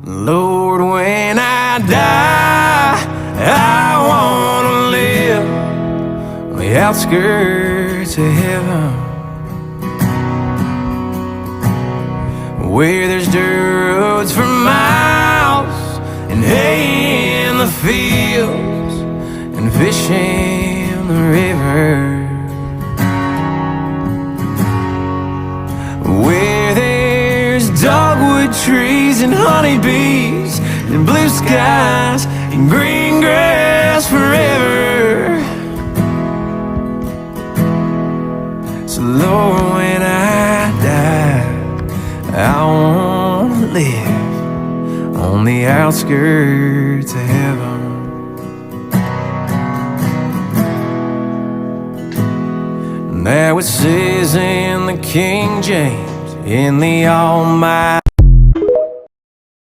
Lord, when I die, I wanna live on the outskirts of heaven, where there's dirt roads for miles and hay in the fields and fish in the river, where there's dogwood trees and honeybees and blue skies and green grass forever. So Lord, when I die, I wanna live on the outskirts of heaven. Now it says in the King James, in the Almighty